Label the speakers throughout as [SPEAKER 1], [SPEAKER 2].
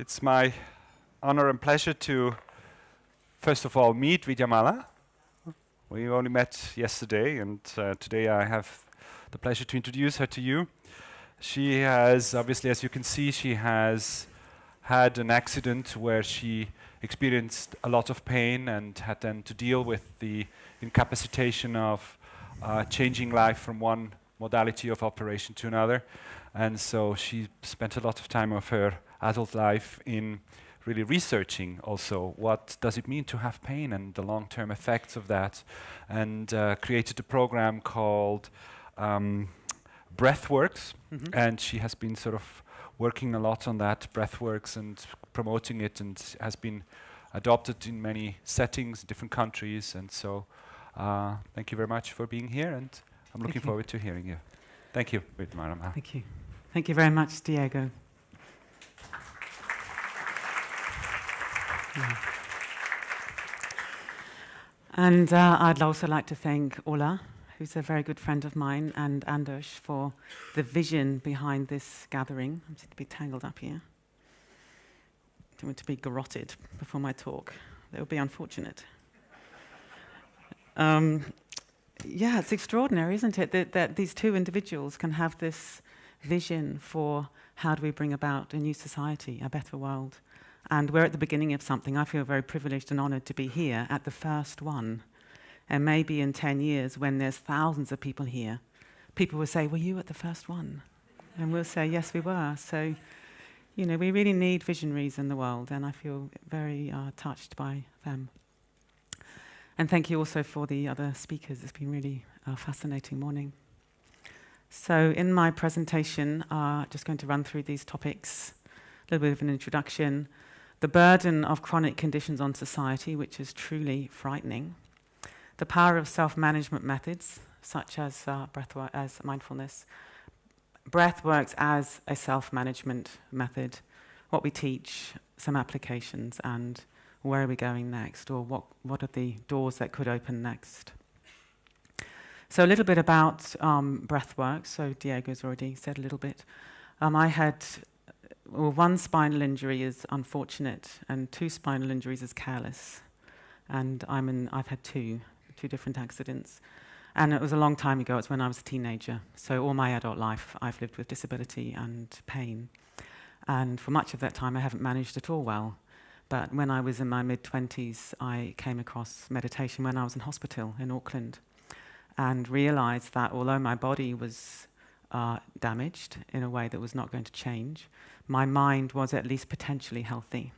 [SPEAKER 1] It's my honor and pleasure to, first of all, meet Vidyamala. We only met yesterday, and today I have the pleasure to introduce her to you. She has, obviously, as you can see, she has had an accident where she experienced a lot of pain and had then to deal with the incapacitation of changing life from one modality of operation to another. And so she spent a lot of time of her adult life in really researching also what does it mean to have pain and the long-term effects of that, and created a program called Breathworks, and she has been sort of working a lot on that, Breathworks, and promoting it, and has been adopted in many settings, different countries, and so thank you very much for being here, and I'm looking forward to hearing you. Thank you, Vidyamala.
[SPEAKER 2] Thank you. Thank you very much, Diego. Yeah. And I'd also like to thank Ola, who's a very good friend of mine, and Anders for the vision behind this gathering. I'm just a bit tangled up here. I don't want to be garroted before my talk. That would be unfortunate. Yeah, it's extraordinary, isn't it, that these two individuals can have this vision for how do we bring about a new society, a better world. And we're at the beginning of something. I feel very privileged and honoured to be here at the first one. And maybe in 10 years, when there's thousands of people here, people will say, were you at the first one? And we'll say, yes, we were. So, you know, we really need visionaries in the world, and I feel very touched by them. And thank you also for the other speakers. It's been really a fascinating morning. So in my presentation, just going to run through these topics, a little bit of an introduction. The burden of chronic conditions on society, which is truly frightening. The power of self-management methods, such as breathwork, as mindfulness. Breath works as a self-management method. What we teach, some applications, and where are we going next, or what are the doors that could open next. So a little bit about breath work. So Diego's already said a little bit. I had one spinal injury is unfortunate, and 2 spinal injuries is careless. And I've had two different accidents. And it was a long time ago. It's when I was a teenager. So all my adult life, I've lived with disability and pain. And for much of that time, I haven't managed at all well. But when I was in my mid-20s, I came across meditation when I was in hospital in Auckland, and realized that although my body was damaged in a way that was not going to change, my mind was at least potentially healthy.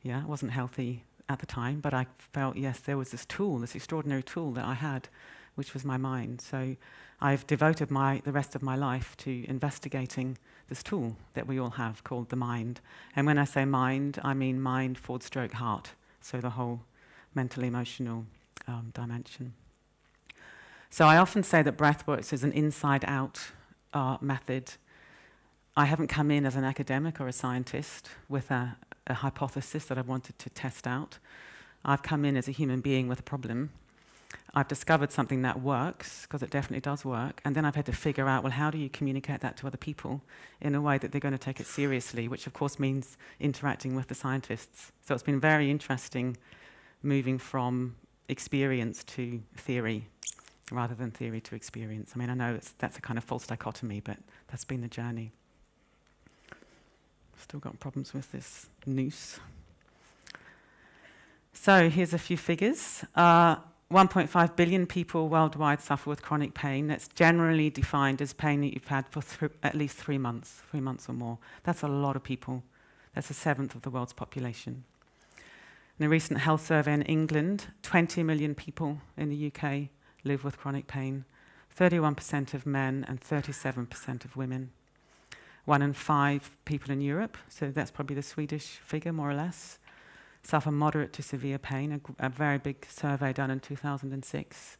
[SPEAKER 2] Yeah, it wasn't healthy at the time, but I felt, yes, there was this tool, this extraordinary tool that I had, which was my mind. So I've devoted the rest of my life to investigating this tool that we all have called the mind. And when I say mind, I mean mind/heart, so the whole mental, emotional dimension. So I often say that breathworks is an inside-out method. I haven't come in as an academic or a scientist with a hypothesis that I wanted to test out. I've come in as a human being with a problem. I've discovered something that works, because it definitely does work, and then I've had to figure out, well, how do you communicate that to other people in a way that they're going to take it seriously, which of course means interacting with the scientists. So it's been very interesting moving from experience to theory, rather than theory to experience. I mean, I know that's a kind of false dichotomy, but that's been the journey. Still got problems with this noose. So here's a few figures. 1.5 billion people worldwide suffer with chronic pain. That's generally defined as pain that you've had for at least 3 months or more. That's a lot of people. That's 1/7 of the world's population. In a recent health survey in England, 20 million people in the UK live with chronic pain, 31% of men and 37% of women. 1 in 5 people in Europe, so that's probably the Swedish figure more or less, suffer moderate to severe pain, a very big survey done in 2006.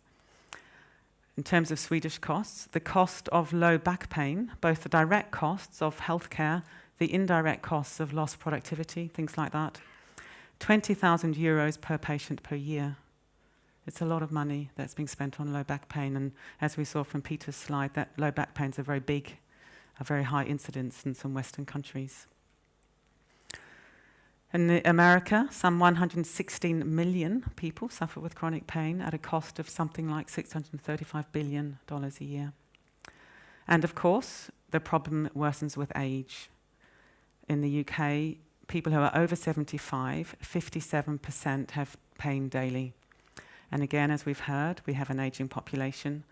[SPEAKER 2] In terms of Swedish costs, the cost of low back pain, both the direct costs of healthcare, the indirect costs of lost productivity, things like that, 20,000 euros per patient per year. It's a lot of money that's being spent on low back pain, and as we saw from Peter's slide, that low back pain is a very high incidence in some Western countries. In America, some 116 million people suffer with chronic pain at a cost of something like $635 billion a year. And of course, the problem worsens with age. In the UK, people who are over 75, 57% have pain daily. And again, as we've heard, we have an aging population.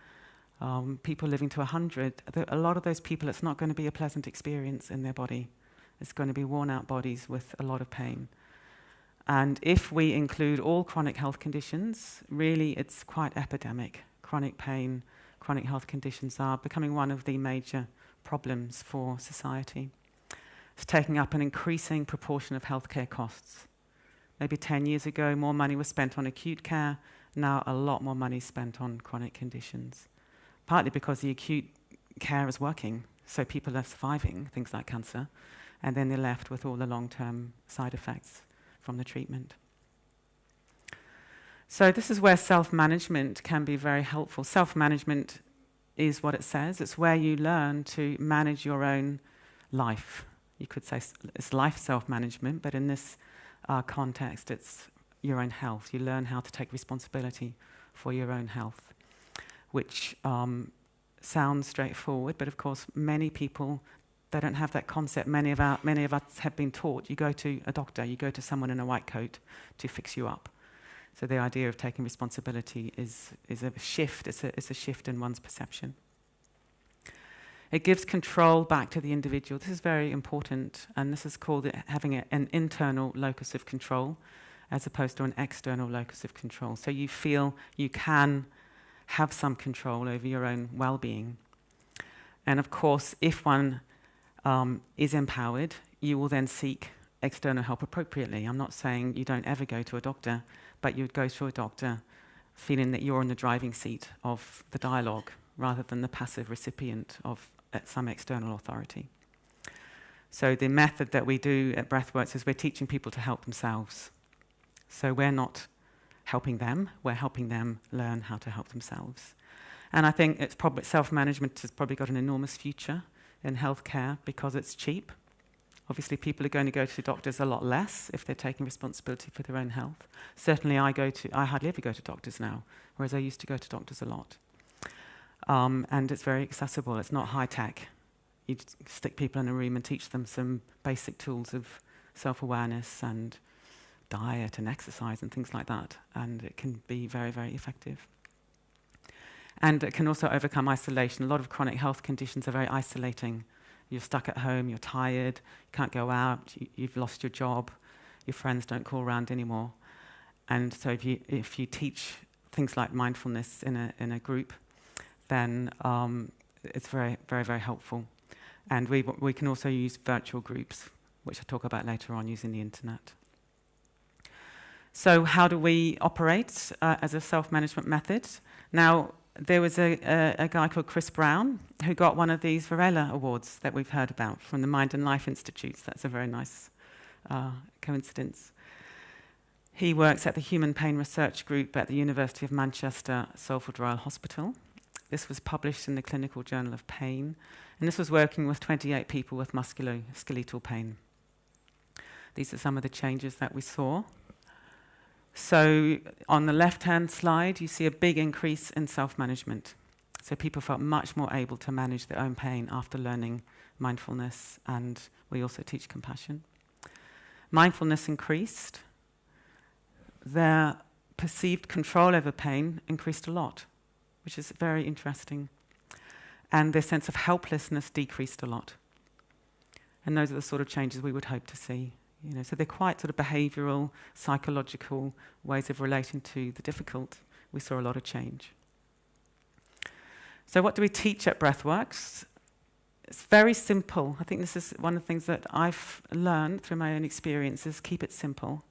[SPEAKER 2] People living to 100, a lot of those people, it's not going to be a pleasant experience in their body. It's going to be worn out bodies with a lot of pain. And if we include all chronic health conditions, really it's quite epidemic. Chronic pain, chronic health conditions are becoming one of the major problems for society. It's taking up an increasing proportion of healthcare costs. Maybe 10 years ago, more money was spent on acute care. Now a lot more money is spent on chronic conditions. Partly because the acute care is working, so people are surviving things like cancer, and then they're left with all the long-term side effects from the treatment. So this is where self-management can be very helpful. Self-management is what it says. It's where you learn to manage your own life. You could say it's life self-management, but in this context, it's your own health. You learn how to take responsibility for your own health, which sounds straightforward, but of course, many people, they don't have that concept. Many of us have been taught, you go to a doctor, you go to someone in a white coat to fix you up. So the idea of taking responsibility is a shift. It's a shift in one's perception. It gives control back to the individual. This is very important, and this is called having an internal locus of control as opposed to an external locus of control. So you feel you can have some control over your own well-being. And of course, if one is empowered, you will then seek external help appropriately. I'm not saying you don't ever go to a doctor, but you'd go to a doctor feeling that you're in the driving seat of the dialogue rather than the passive recipient of some external authority. So the method that we do at Breathworks is we're teaching people to help themselves. So we're not helping them, we're helping them learn how to help themselves. And I think it's probably self-management has probably got an enormous future in healthcare because it's cheap. Obviously, people are going to go to doctors a lot less if they're taking responsibility for their own health. Certainly, I hardly ever go to doctors now, whereas I used to go to doctors a lot. And it's very accessible. It's not high-tech. You just stick people in a room and teach them some basic tools of self-awareness and diet and exercise and things like that. And it can be very, very effective. And it can also overcome isolation. A lot of chronic health conditions are very isolating. You're stuck at home, you're tired, you can't go out, you've lost your job, your friends don't call around anymore. And so if you teach things like mindfulness in a group, then it's very, very, very helpful. And we can also use virtual groups, which I'll talk about later on using the internet. So how do we operate as a self-management method? Now, there was a guy called Chris Brown who got one of these Varela Awards that we've heard about from the Mind and Life Institutes. That's a very nice coincidence. He works at the Human Pain Research Group at the University of Manchester, Salford Royal Hospital. This was published in the Clinical Journal of Pain, and this was working with 28 people with musculoskeletal pain. These are some of the changes that we saw. So on the left-hand slide, you see a big increase in self-management. So people felt much more able to manage their own pain after learning mindfulness, and we also teach compassion. Mindfulness increased. Their perceived control over pain increased a lot, which is very interesting. And their sense of helplessness decreased a lot. And those are the sort of changes we would hope to see. So they're quite sort of behavioural, psychological ways of relating to the difficult. We saw a lot of change. So what do we teach at Breathworks? It's very simple. I think this is one of the things that I've learned through my own experiences. Keep it simple.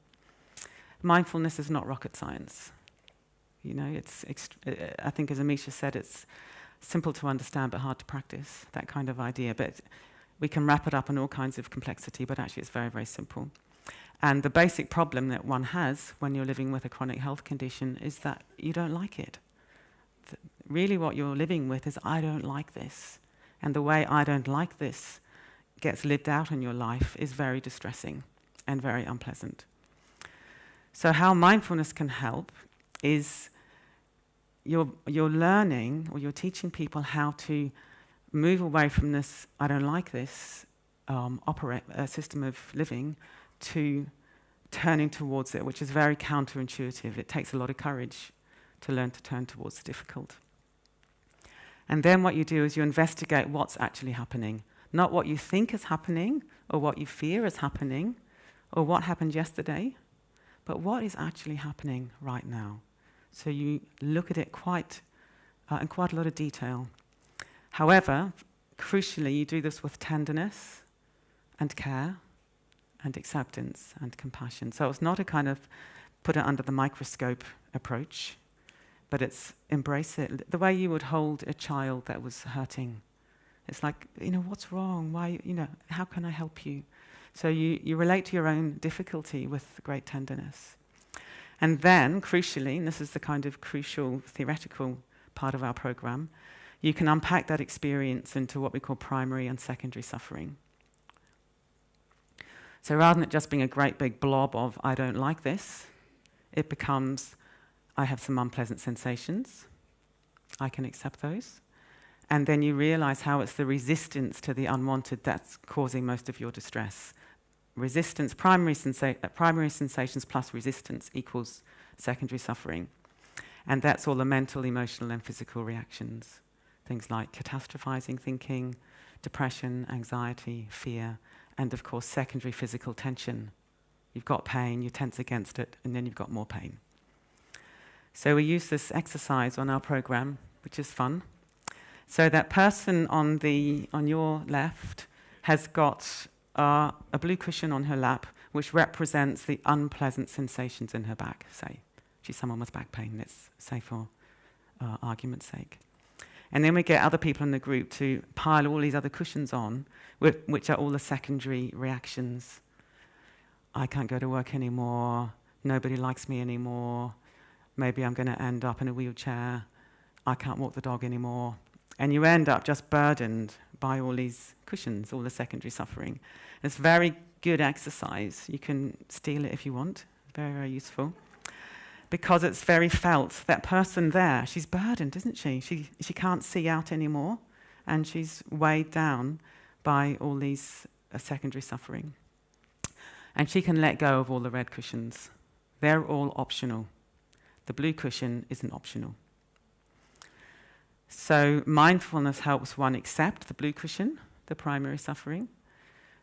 [SPEAKER 2] Mindfulness is not rocket science. I think as Amisha said, it's simple to understand but hard to practice, that kind of idea. But we can wrap it up in all kinds of complexity, but actually it's very, very simple. And the basic problem that one has when you're living with a chronic health condition is that you don't like it. Really what you're living with is, I don't like this. And the way I don't like this gets lived out in your life is very distressing. and very unpleasant. So how mindfulness can help is you're learning, or you're teaching people how to move away from this, I don't like this, system of living, to turning towards it, which is very counterintuitive. It takes a lot of courage to learn to turn towards the difficult. And then what you do is you investigate what's actually happening. Not what you think is happening, or what you fear is happening, or what happened yesterday, but what is actually happening right now. So you look at it in quite a lot of detail. However, crucially, you do this with tenderness and care and acceptance and compassion. So it's not a kind of put it under the microscope approach, but it's embrace it. The way you would hold a child that was hurting. It's like, what's wrong? Why, how can I help you? So you relate to your own difficulty with great tenderness. And then, crucially, and this is the kind of crucial theoretical part of our program, you can unpack that experience into what we call primary and secondary suffering. So rather than it just being a great big blob of, I don't like this, it becomes, I have some unpleasant sensations, I can accept those. And then you realize how it's the resistance to the unwanted that's causing most of your distress. Resistance, primary sensations plus resistance equals secondary suffering. And that's all the mental, emotional, and physical reactions. Things like catastrophizing thinking, depression, anxiety, fear, and of course secondary physical tension. You've got pain, you tense against it, and then you've got more pain. So we use this exercise on our program, which is fun. So that person on your left has got a blue cushion on her lap, which represents the unpleasant sensations in her back, say. She's someone with back pain, let's say for argument's sake. And then we get other people in the group to pile all these other cushions on, which are all the secondary reactions. I can't go to work anymore, nobody likes me anymore, maybe I'm going to end up in a wheelchair, I can't walk the dog anymore. And you end up just burdened by all these cushions, all the secondary suffering. It's very good exercise. You can steal it if you want. Very, very useful. Because it's very felt. That person there, she's burdened, isn't she? She can't see out anymore, and she's weighed down by all these secondary suffering. And she can let go of all the red cushions. They're all optional. The blue cushion isn't optional. So mindfulness helps one accept the blue cushion, the primary suffering,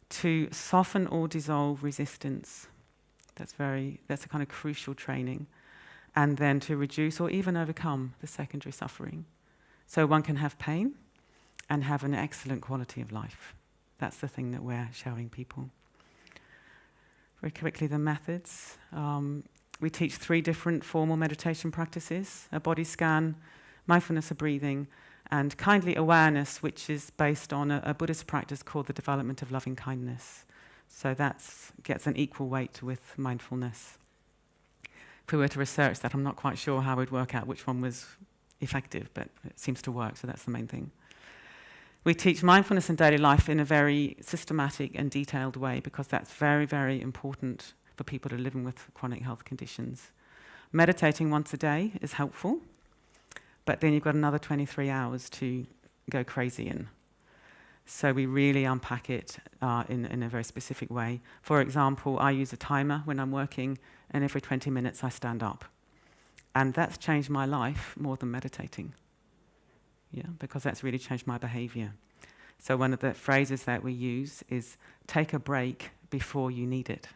[SPEAKER 2] to soften or dissolve resistance. That's a kind of crucial training. And then to reduce or even overcome the secondary suffering. So one can have pain and have an excellent quality of life. That's the thing that we're showing people. Very quickly, the methods. We teach 3 different formal meditation practices: a body scan, mindfulness of breathing, and kindly awareness, which is based on a Buddhist practice called the development of loving kindness. So that gets an equal weight with mindfulness. If we were to research that, I'm not quite sure how we'd work out which one was effective, but it seems to work, so that's the main thing. We teach mindfulness in daily life in a very systematic and detailed way, because that's very, very important for people who are living with chronic health conditions. Meditating once a day is helpful, but then you've got another 23 hours to go crazy in. So we really unpack it in a very specific way. For example, I use a timer when I'm working, and every 20 minutes I stand up. And that's changed my life more than meditating. Yeah, because that's really changed my behavior. So one of the phrases that we use is, take a break before you need it.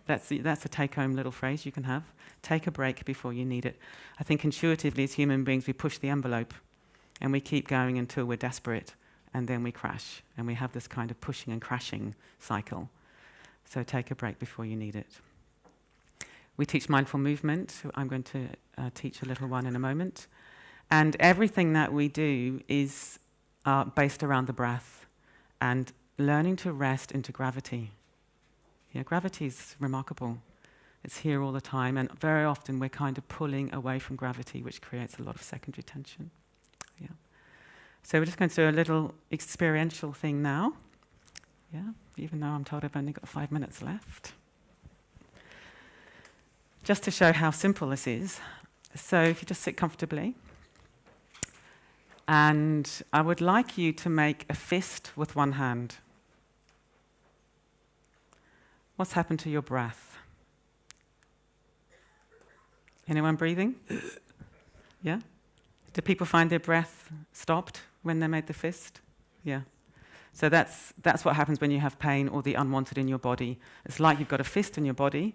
[SPEAKER 2] That's a take-home little phrase you can have. Take a break before you need it. I think intuitively as human beings we push the envelope and we keep going until we're desperate, and then we crash. And we have this kind of pushing and crashing cycle. So take a break before you need it. We teach mindful movement. I'm going to teach a little one in a moment. And everything that we do is based around the breath and learning to rest into gravity. Yeah, gravity is remarkable. It's here all the time, and very often we're kind of pulling away from gravity, which creates a lot of secondary tension. Yeah. So we're just going to do a little experiential thing now. Yeah, even though I'm told I've only got 5 minutes left. Just to show how simple this is, so if you just sit comfortably, and I would like you to make a fist with one hand. What's happened to your breath? Anyone breathing? Yeah? Do people find their breath stopped when they made the fist? Yeah. So that's what happens when you have pain or the unwanted in your body. It's like you've got a fist in your body,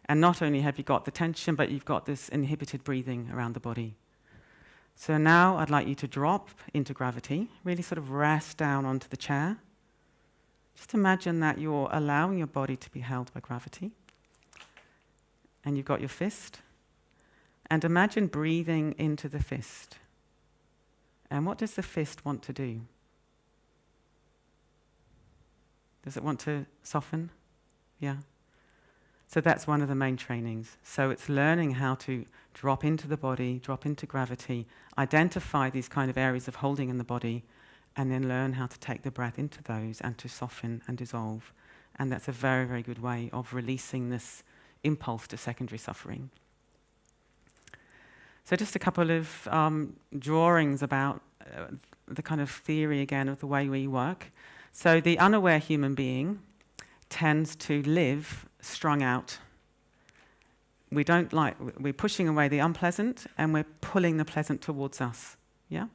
[SPEAKER 2] and not only have you got the tension, but you've got this inhibited breathing around the body. So now I'd like you to drop into gravity, really sort of rest down onto the chair. Just imagine that you're allowing your body to be held by gravity. And you've got your fist. And imagine breathing into the fist. And what does the fist want to do? Does it want to soften? Yeah. So that's one of the main trainings. So it's learning how to drop into the body, drop into gravity, identify these kind of areas of holding in the body, and then learn how to take the breath into those and to soften and dissolve. And that's a very, very good way of releasing this impulse to secondary suffering. So just a couple of drawings about the kind of theory again of the way we work. So the unaware human being tends to live strung out. We're pushing away the unpleasant and we're pulling the pleasant towards us. Yeah?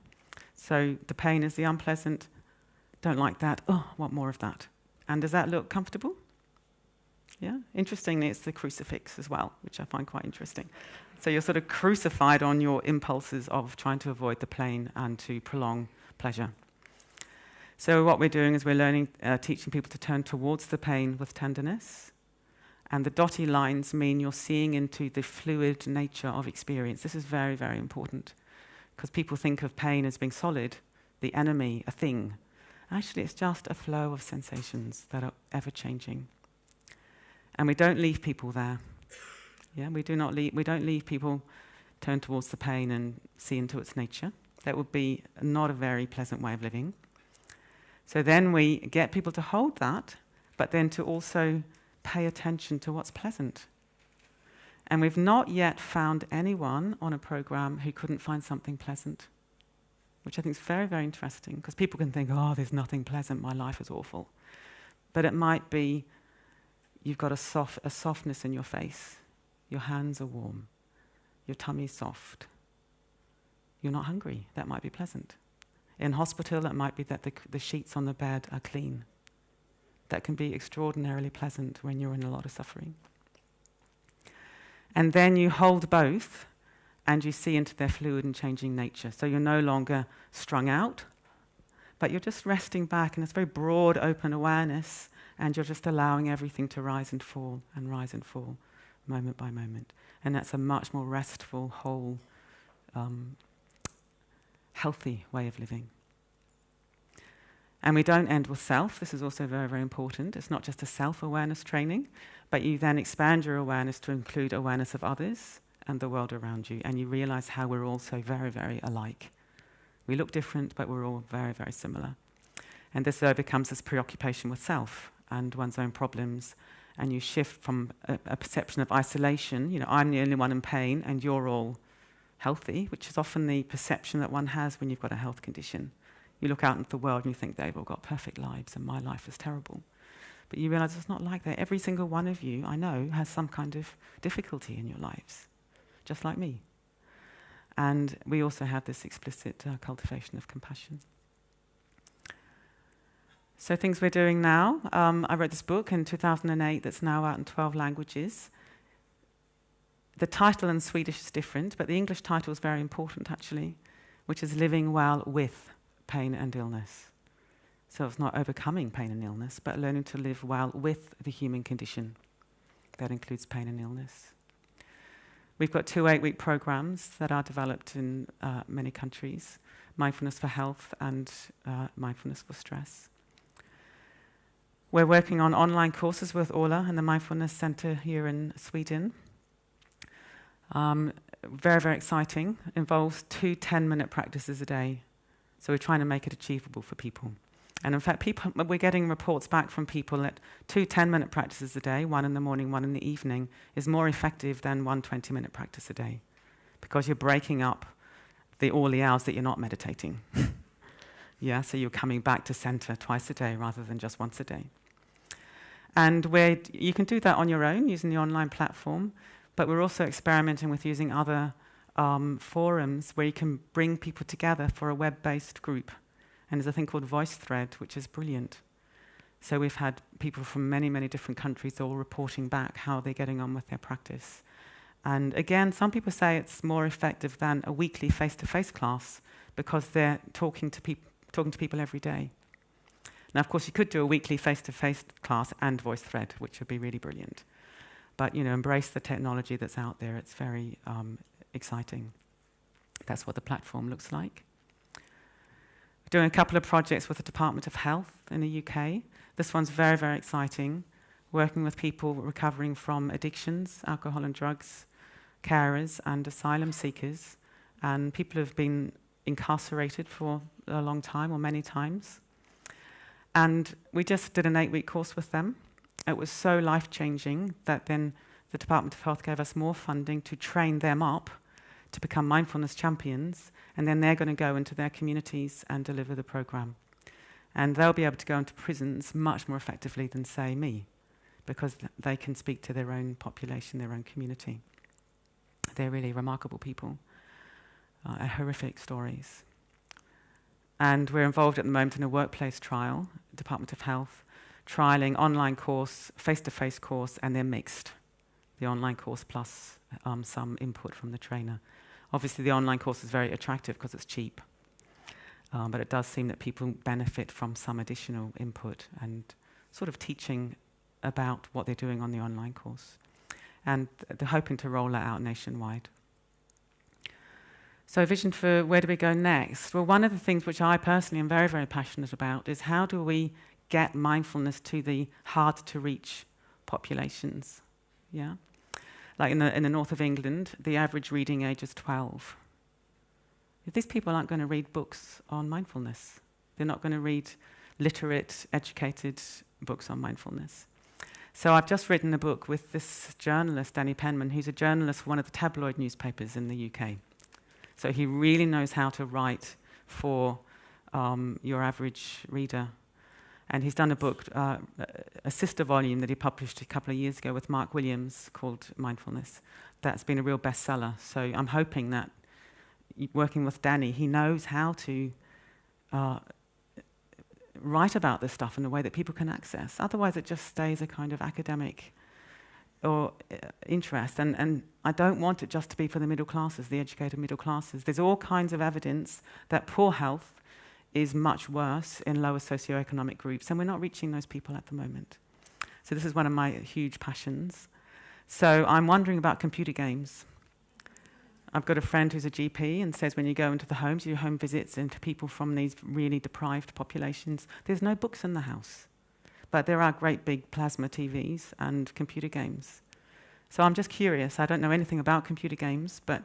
[SPEAKER 2] So the pain is the unpleasant. Don't like that. Oh, want more of that. And does that look comfortable? Yeah? Interestingly, it's the crucifix as well, which I find quite interesting. So you're sort of crucified on your impulses of trying to avoid the pain and to prolong pleasure. So what we're doing is we're learning, teaching people to turn towards the pain with tenderness. And the dotted lines mean you're seeing into the fluid nature of experience. This is very, very important. Because people think of pain as being solid, the enemy, a thing. Actually, it's just a flow of sensations that are ever-changing. And we don't leave people there. Yeah, we don't leave people turn towards the pain and see into its nature. That would be not a very pleasant way of living. So then we get people to hold that, but then to also pay attention to what's pleasant. And we've not yet found anyone on a program who couldn't find something pleasant, which I think is very, very interesting, because people can think, oh, there's nothing pleasant, my life is awful. But it might be you've got a softness in your face, your hands are warm, your tummy's soft, you're not hungry, that might be pleasant. In hospital, it might be that the sheets on the bed are clean. That can be extraordinarily pleasant when you're in a lot of suffering. And then you hold both and you see into their fluid and changing nature. So you're no longer strung out, but you're just resting back in this very broad, open awareness, and you're just allowing everything to rise and fall, moment by moment. And that's a much more restful, whole, healthy way of living. And we don't end with self. This is also very, very important. It's not just a self-awareness training, but you then expand your awareness to include awareness of others and the world around you, and you realize how we're all so very, very alike. We look different, but we're all very, very similar. And this becomes this preoccupation with self and one's own problems, and you shift from a perception of isolation, I'm the only one in pain and you're all healthy, which is often the perception that one has when you've got a health condition. You look out into the world and you think they've all got perfect lives and my life is terrible. But you realize it's not like that. Every single one of you, I know, has some kind of difficulty in your lives, just like me. And we also have this explicit cultivation of compassion. So things we're doing now, I wrote this book in 2008 that's now out in 12 languages. The title in Swedish is different, but the English title is very important actually, which is Living Well with Pain and Illness. So it's not overcoming pain and illness, but learning to live well with the human condition. That includes pain and illness. We've got 2 8-week programs that are developed in many countries, Mindfulness for Health and Mindfulness for Stress. We're working on online courses with Ola and the Mindfulness Center here in Sweden. Very, very exciting. Involves 2 10-minute practices a day. So we're trying to make it achievable for people. And in fact, we're getting reports back from people that 2 10-minute practices a day, one in the morning, one in the evening, is more effective than 1 20-minute practice a day, because you're breaking up all the hours that you're not meditating. Yeah, so you're coming back to center twice a day rather than just once a day. And you can do that on your own using the online platform, but we're also experimenting with using other forums where you can bring people together for a web-based group. And there's a thing called VoiceThread, which is brilliant. So we've had people from many, many different countries all reporting back how they're getting on with their practice. And again, some people say it's more effective than a weekly face-to-face class because they're talking to people every day. Now, of course, you could do a weekly face-to-face class and VoiceThread, which would be really brilliant. But, embrace the technology that's out there. It's very exciting. That's what the platform looks like. We're doing a couple of projects with the Department of Health in the UK. This one's very, very exciting, working with people recovering from addictions, alcohol and drugs, carers and asylum seekers, and people who've been incarcerated for a long time or many times. And we just did an 8-week course with them. It was so life-changing that then the Department of Health gave us more funding to train them up to become mindfulness champions, and then they're going to go into their communities and deliver the program. And they'll be able to go into prisons much more effectively than, say, me, because they can speak to their own population, their own community. They're really remarkable people, horrific stories. And we're involved at the moment in a workplace trial, Department of Health, trialing online course, face-to-face course, and they're mixed. The online course plus some input from the trainer. Obviously, the online course is very attractive because it's cheap. But it does seem that people benefit from some additional input and sort of teaching about what they're doing on the online course. And they're hoping to roll that out nationwide. So vision for where do we go next? Well, one of the things which I personally am very, very passionate about is how do we get mindfulness to the hard-to-reach populations? Yeah, like in the north of England, the average reading age is 12. These people aren't going to read books on mindfulness. They're not going to read literate, educated books on mindfulness. So I've just written a book with this journalist, Danny Penman, who's a journalist for one of the tabloid newspapers in the UK. So he really knows how to write for your average reader. And he's done a book, a sister volume that he published a couple of years ago with Mark Williams called Mindfulness. That's been a real bestseller. So I'm hoping that working with Danny, he knows how to write about this stuff in a way that people can access. Otherwise, it just stays a kind of academic or interest. And I don't want it just to be for the middle classes, the educated middle classes. There's all kinds of evidence that poor health is much worse in lower socioeconomic groups, and we're not reaching those people at the moment. So this is one of my huge passions. So I'm wondering about computer games. I've got a friend who's a GP and says when you go into the homes, you do home visits into people from these really deprived populations, there's no books in the house. But there are great big plasma TVs and computer games. So I'm just curious. I don't know anything about computer games, but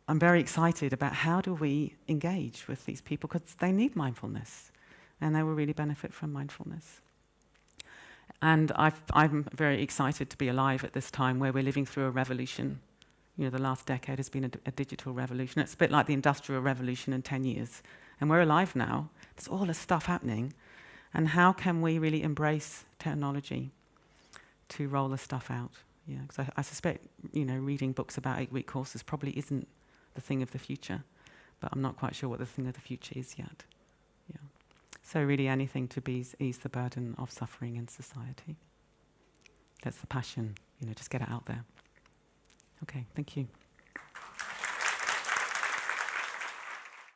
[SPEAKER 2] I'm very excited about how do we engage with these people because they need mindfulness and they will really benefit from mindfulness. And I'm very excited to be alive at this time where we're living through a revolution. The last decade has been a digital revolution. It's a bit like the Industrial Revolution in 10 years. And we're alive now. There's all this stuff happening. And how can we really embrace technology to roll this stuff out? Yeah, because I suspect, reading books about 8-week courses probably isn't the thing of the future, but I'm not quite sure what the thing of the future is yet. Yeah. So really anything to ease the burden of suffering in society. That's the passion, just get it out there. Okay, thank you.